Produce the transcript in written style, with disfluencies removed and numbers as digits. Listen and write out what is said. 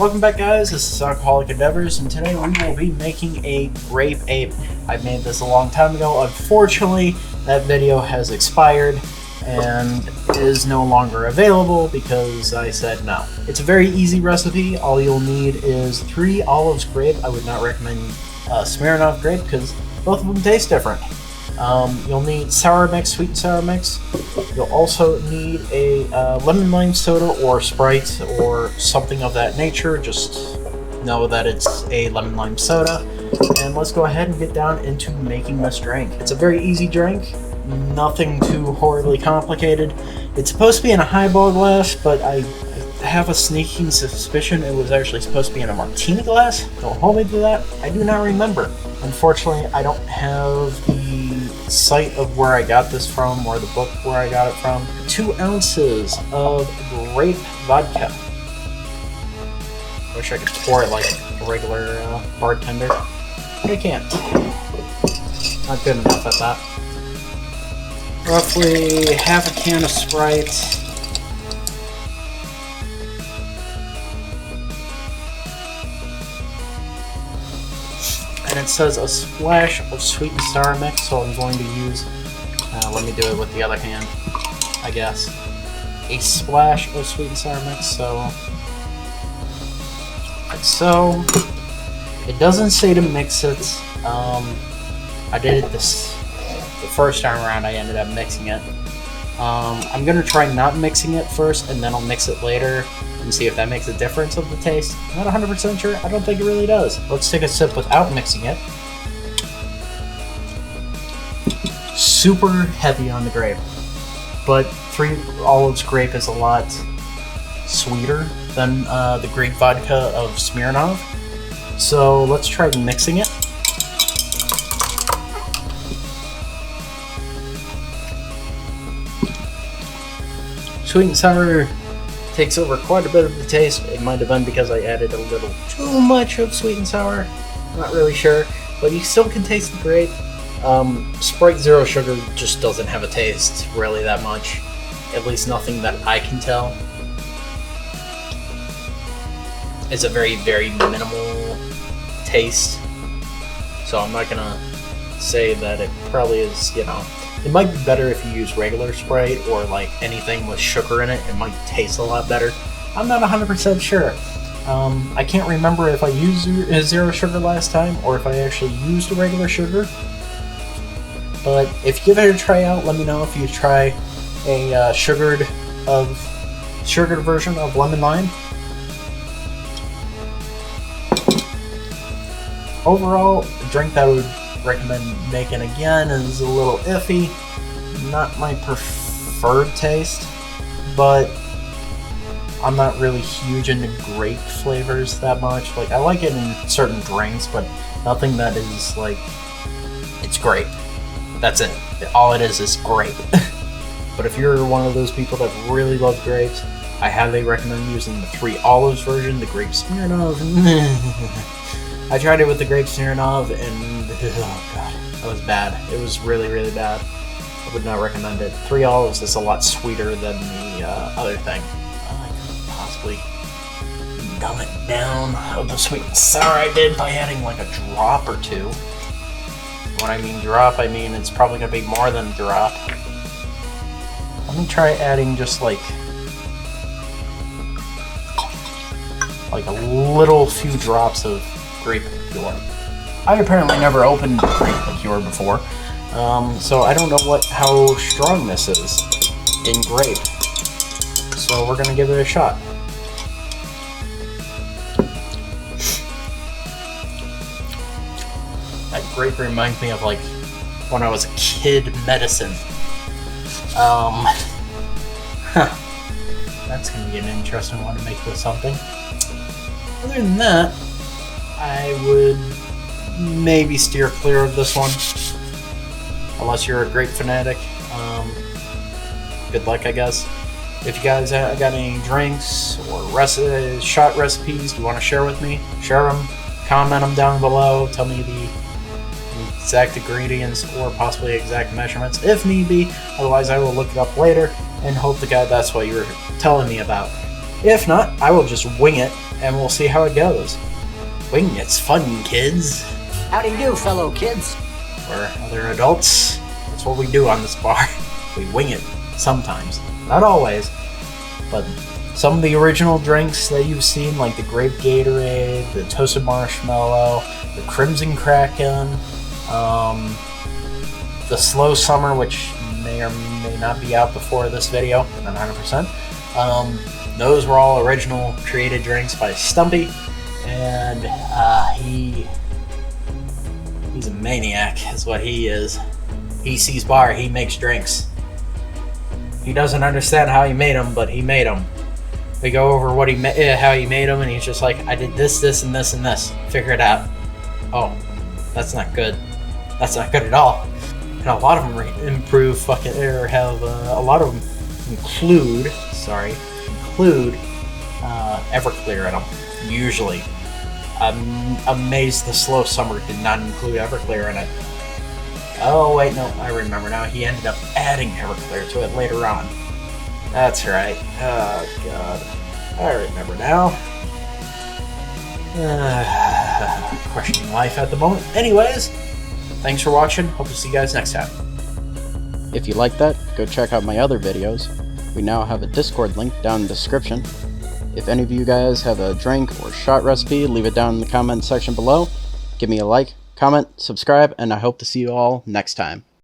Welcome back, guys. This is Alcoholic Endeavors, and today we will be making a Grape Ape. I made this a long time ago. Unfortunately, that video has expired and is no longer available because I said no. It's a very easy recipe. All you'll need is 3 olives grape. I would not recommend Smirnoff grape because both of them taste different. You'll need sour mix, sweet and sour mix. You'll also need a lemon lime soda or Sprite or something of that nature. Just know that it's a lemon lime soda. And let's go ahead and get down into making this drink. It's a very easy drink, nothing too horribly complicated. It's supposed to be in a highball glass, but I have a sneaking suspicion it was actually supposed to be in a martini glass. Don't hold me to that. I do not remember. Unfortunately, I don't have the site of where I got this from or the book where I got it from. 2 ounces of Grape Vodka. Wish I could pour it like a regular bartender. But I can't. Not good enough at that. Roughly half a can of Sprite. And it says a splash of sweet and sour mix, so I'm going to use, let me do it with the other hand, I guess. A splash of sweet and sour mix, so. Like so. It doesn't say to mix it. I did it the first time around, I ended up mixing it. I'm going to try not mixing it first, and then I'll mix it later and see if that makes a difference of the taste. I'm not 100% sure. I don't think it really does. Let's take a sip without mixing it. Super heavy on the grape, but 3 olives grape is a lot sweeter than the grape vodka of Smirnoff. So let's try mixing it. Sweet and sour takes over quite a bit of the taste. It might have been because I added a little too much of sweet and sour. Not really sure, but you still can taste the grape. Sprite Zero Sugar just doesn't have a taste really that much. At least nothing that I can tell. It's a very, very minimal taste. So I'm not gonna say that it probably is, you know. It might be better if you use regular Sprite or like anything with sugar in it. It might taste a lot better. I'm not 100% sure. I can't remember if I used Zero Sugar last time or if I actually used a regular sugar. But if you give it a try out, let me know if you try a sugared version of lemon lime. Overall, a drink that I would recommend making again is a little iffy. Not my preferred taste, but I'm not really huge into grape flavors that much. Like, I like it in certain drinks, but nothing that is like, it's grape. That's it. All it is grape. But if you're one of those people that really love grapes, I highly recommend using the 3 olives version, the Grape Smirnoff. I tried it with the Grape Smirnoff, and oh god, that was bad. It was really, really bad. I would not recommend it. 3 olives is a lot sweeter than the other thing. I could possibly dumb it down of the sweet and sour I did by adding like a drop or 2. When I mean drop, I mean it's probably going to be more than a drop. Let me try adding just like a little few drops of grape liqueur. I apparently never opened grape liqueur before, so I don't know how strong this is in grape. So we're gonna give it a shot. That grape reminds me of like when I was a kid medicine. That's gonna be an interesting one to make with something. Other than that, I would maybe steer clear of this one, unless you're a grape fanatic. Good luck, I guess. If you guys got any drinks or shot recipes you want to share with me, share them, comment them down below, tell me the exact ingredients or possibly exact measurements if need be. Otherwise, I will look it up later and hope to God that's what you were telling me about. If not, I will just wing it, and we'll see how it goes. Wing it's fun, kids. How do you do, fellow kids? We're other adults. That's what we do on this bar. We wing it sometimes. Not always, but some of the original drinks that you've seen, like the Grape Gatorade, the Toasted Marshmallow, the Crimson Kraken, the Slow Summer, which may or may not be out before this video, 100%. Those were all original created drinks by Stumpy, and he's a maniac, is what he is. He sees bar, he makes drinks. He doesn't understand how he made them, but he made them. We go over what how he made them, and he's just like, I did this, this, and this, and this. Figure it out. Oh, that's not good. That's not good at all. And a lot of them improve fucking, or have a lot of them include Everclear in them. Usually, I'm amazed the Slow Summer did not include Everclear in it. Oh wait, no, I remember now. He ended up adding Everclear to it later on. That's right. Oh god, I remember now. Questioning life at the moment. Anyways, thanks for watching. Hope to see you guys next time. If you like that, go check out my other videos. We now have a Discord link down in the description. If any of you guys have a drink or shot recipe, leave it down in the comment section below. Give me a like, comment, subscribe, and I hope to see you all next time.